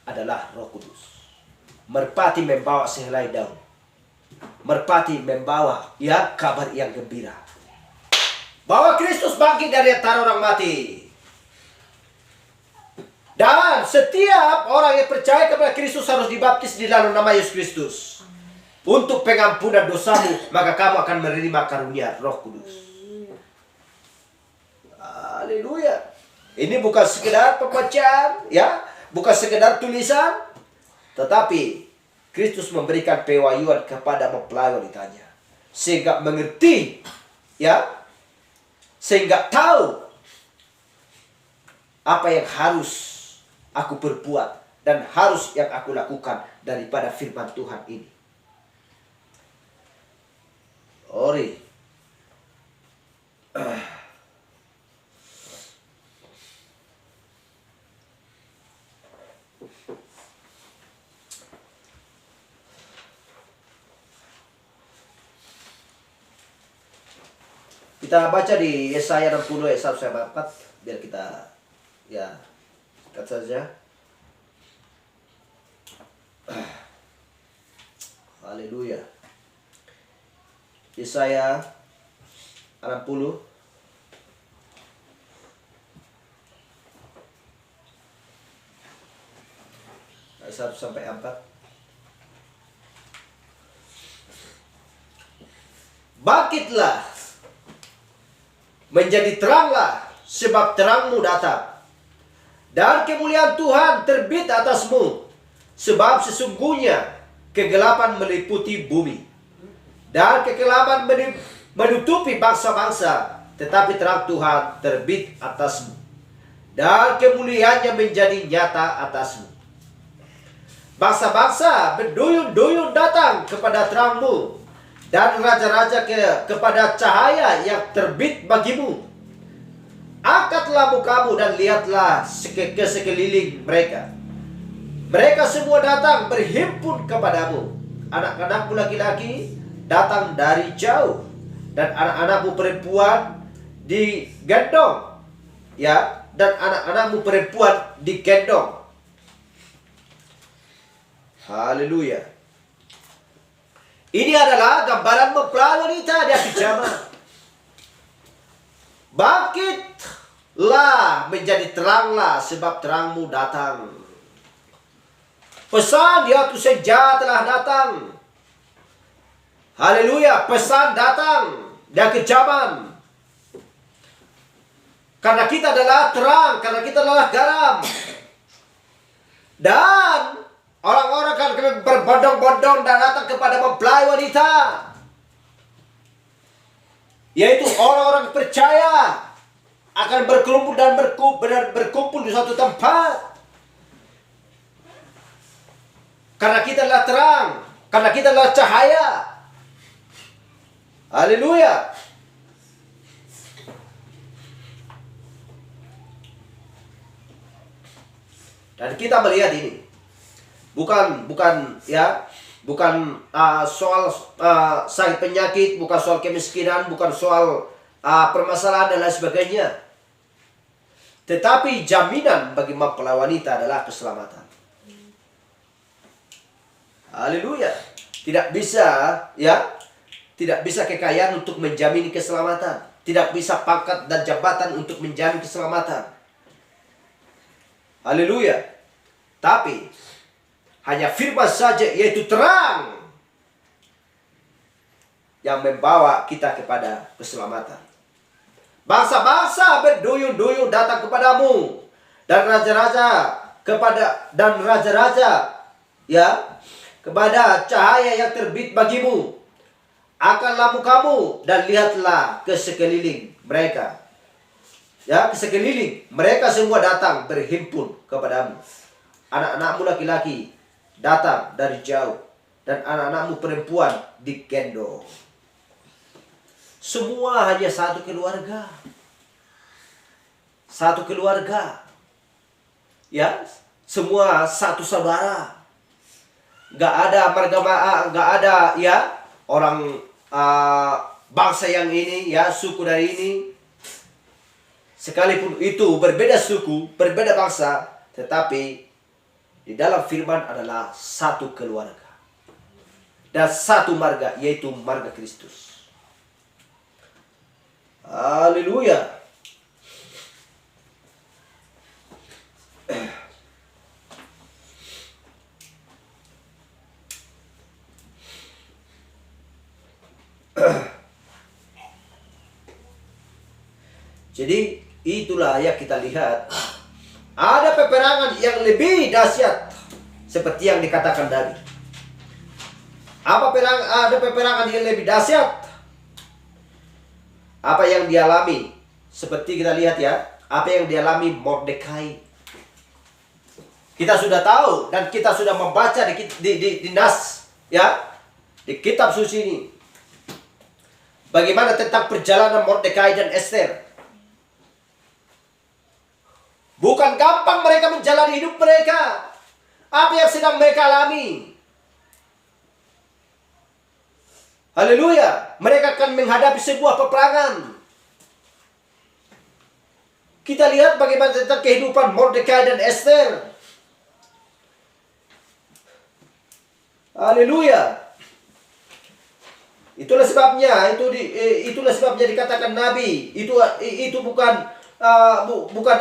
adalah Roh Kudus. Merpati membawa sehelai daun. Merpati membawa kabar yang gembira bahwa Kristus bangkit dari antara orang mati. Dan setiap orang yang percaya kepada Kristus harus dibaptis di dalam nama Yesus Kristus. Untuk pengampunan dosamu, maka kamu akan menerima karunia Roh Kudus. Haleluya. Ini bukan sekedar pembacaan, bukan sekedar tulisan, tetapi Kristus memberikan pewahyuan kepada mempelai wanitanya, sehingga mengerti, sehingga tahu apa yang harus aku perbuat dan harus yang aku lakukan daripada firman Tuhan ini. Ori. Kita baca di Yesaya 60 ayat 1 sampai 4 biar kita sikat saja. Haleluya. Yesaya 60 ayat 1 sampai 4. Bangkitlah, menjadi teranglah, sebab terangmu datang, dan kemuliaan Tuhan terbit atasmu. Sebab sesungguhnya kegelapan meliputi bumi, dan kekelaman menutupi bangsa-bangsa, tetapi terang Tuhan terbit atasmu, dan kemuliaannya menjadi nyata atasmu. Bangsa-bangsa berduyun-duyun datang kepada terangmu, dan raja-raja kepada cahaya yang terbit bagimu. Angkatlah mukamu dan lihatlah ke sekeliling mereka. Mereka semua datang berhimpun kepadamu. Anak-anakmu laki-laki datang dari jauh, dan anak-anakmu perempuan digendong, dan anak-anakmu perempuan digendong. Haleluya. Ini adalah gambaran mempelai wanita di akhir zaman. Bangkitlah, menjadi teranglah, sebab terangmu datang. Pesan di waktu senja telah datang. Haleluya, pesan datang dari kejaman. Karena kita adalah terang, karena kita adalah garam. Dan orang-orang akan berbondong-bondong dan datang kepada mempelai wanita, yaitu orang-orang percaya akan berkerumpul dan berkumpul di suatu tempat. Karena kita adalah terang, karena kita adalah cahaya. Haleluya. Dan kita melihat ini bukan soal sakit penyakit, bukan soal kemiskinan, bukan soal permasalahan dan lain sebagainya. Tetapi jaminan bagi mempelai wanita adalah keselamatan. Haleluya. Tidak bisa kekayaan untuk menjamin keselamatan. Tidak bisa pangkat dan jabatan untuk menjamin keselamatan. Haleluya. Tapi hanya firman saja, yaitu terang, yang membawa kita kepada keselamatan. Bangsa-bangsa berduyun-duyun datang kepadamu, dan raja-raja kepada cahaya yang terbit bagimu. Angkatlah mukamu dan lihatlah ke sekeliling mereka. Ke sekeliling mereka semua datang berhimpun kepadamu. Anak-anakmu laki-laki datang dari jauh, dan anak-anakmu perempuan digendong. Semua hanya satu keluarga. Satu keluarga. Semua satu saudara. Gak ada orang bangsa yang ini, suku dari ini. Sekalipun itu berbeda suku, berbeda bangsa, tetapi di dalam firman adalah satu keluarga dan satu marga, yaitu marga Kristus. Haleluya. Jadi itulah yang kita lihat. Ada peperangan yang lebih dahsyat seperti yang dikatakan tadi. Ada peperangan yang lebih dahsyat. Apa yang dialami, seperti kita lihat apa yang dialami Mordekai. Kita sudah tahu dan kita sudah membaca di Nas, di kitab suci ini. Bagaimana tentang perjalanan Mordekai dan Esther. Bukan gampang mereka menjalani hidup mereka. Apa yang sedang mereka alami. Haleluya. Mereka akan menghadapi sebuah peperangan. Kita lihat bagaimana tentang kehidupan Mordekai dan Esther. Haleluya. Itulah sebabnya dikatakan nabi. Itu bukan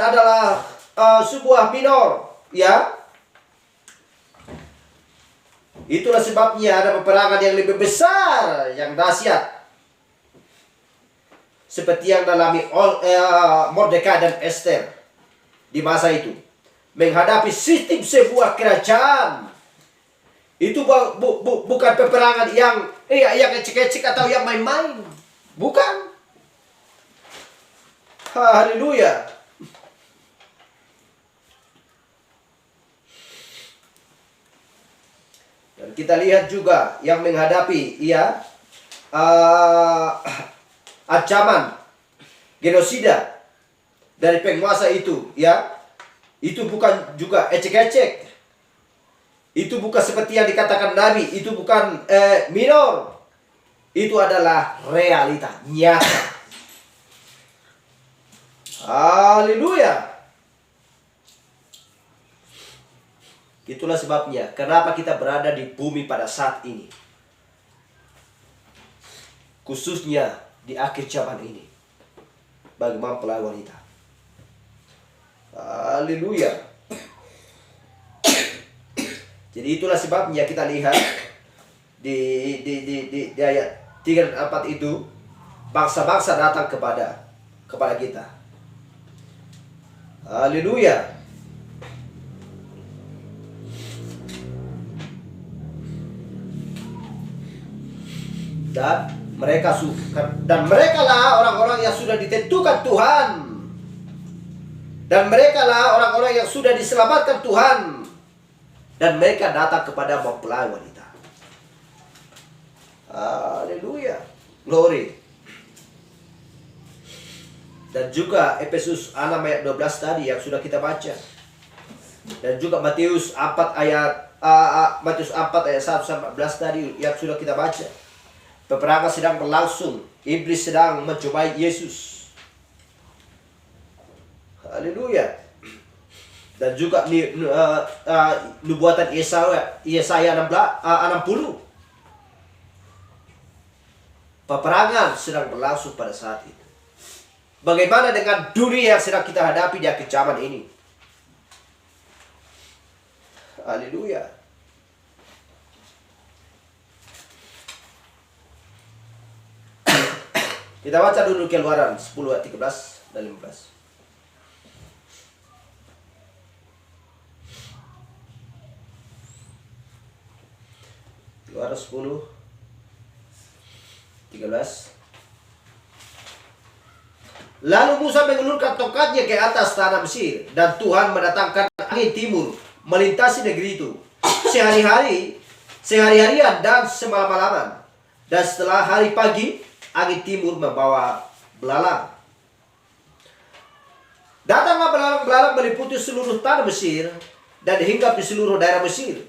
adalah sebuah minor, Itulah sebabnya ada peperangan yang lebih besar, yang dahsyat, seperti yang dialami Mordekai dan Esther di masa itu, menghadapi sistem sebuah kerajaan. Itu bukan peperangan yang ecek-ecek atau yang main-main, bukan. Haleluya. Dan kita lihat juga yang menghadapi ancaman genosida dari penguasa itu, itu bukan juga ecek-ecek. Itu bukan seperti yang dikatakan Nabi, itu bukan minor. Itu adalah realita nyata. Haleluya. Itulah sebabnya kenapa kita berada di bumi pada saat ini, khususnya di akhir zaman ini, bagi mempelai wanita. Haleluya. Jadi itulah sebabnya kita lihat di ayat 3 dan 4 itu, bangsa-bangsa datang kepada kita. Haleluya. Dan mereka lah orang-orang yang sudah ditentukan Tuhan. Dan mereka lah orang-orang yang sudah diselamatkan Tuhan. Dan mereka datang kepada mempelai wanita. Haleluya. Glory. Dan juga Efesus 6 ayat 12 tadi yang sudah kita baca. Dan juga Matius 4 ayat 1 sampai 14 tadi yang sudah kita baca. Peperangan sedang berlangsung. Iblis sedang mencobai Yesus. Haleluya. Dan juga nubuatan Yesaya 60. Peperangan sedang berlangsung pada saat itu. Bagaimana dengan dunia yang sedang kita hadapi di akhir zaman ini? Haleluya. Kita baca dulu Keluaran 10 ayat 13 dan 15. Keluaran 10 13. Lalu Musa mengulurkan tongkatnya ke atas tanah Mesir, dan Tuhan mendatangkan angin timur melintasi negeri itu sehari-harian dan semalam-malaman. Dan setelah hari pagi, angin timur membawa belalang. Datanglah belalang-belalang meliputi seluruh tanah Mesir dan hinggap di seluruh daerah Mesir.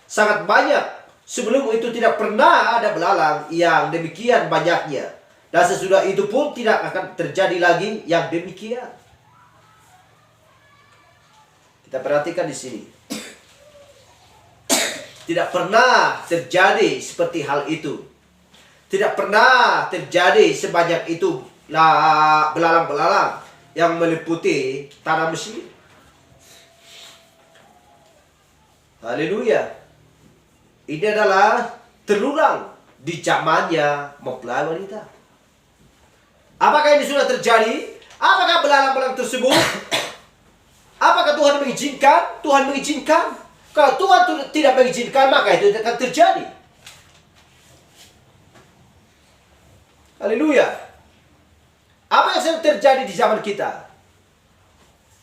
Sangat banyak. Sebelum itu tidak pernah ada belalang yang demikian banyaknya. Dan sesudah itu pun tidak akan terjadi lagi yang demikian. Kita perhatikan di sini. Tidak pernah terjadi seperti hal itu. Tidak pernah terjadi sebanyak itu belalang-belalang yang meliputi tanah Mesir. Haleluya. Ini adalah terulang di zamannya mempelai wanita. Apakah ini sudah terjadi? Apakah belalang-belalang tersebut? Apakah Tuhan mengizinkan? Tuhan mengizinkan. Kalau Tuhan tidak mengizinkan, maka itu akan terjadi. Haleluya. Apa yang sedang terjadi di zaman kita?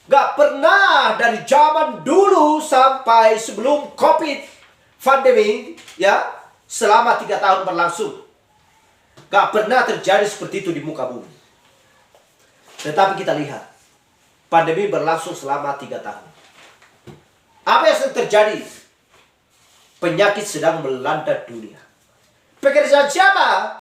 Gak pernah dari zaman dulu sampai sebelum COVID pandemi, ya, selama 3 tahun berlangsung. Gak pernah terjadi seperti itu di muka bumi. Tetapi kita lihat, pandemi berlangsung selama 3 tahun. Apa yang sedang terjadi? Penyakit sedang melanda dunia. Pekerjaan siapa?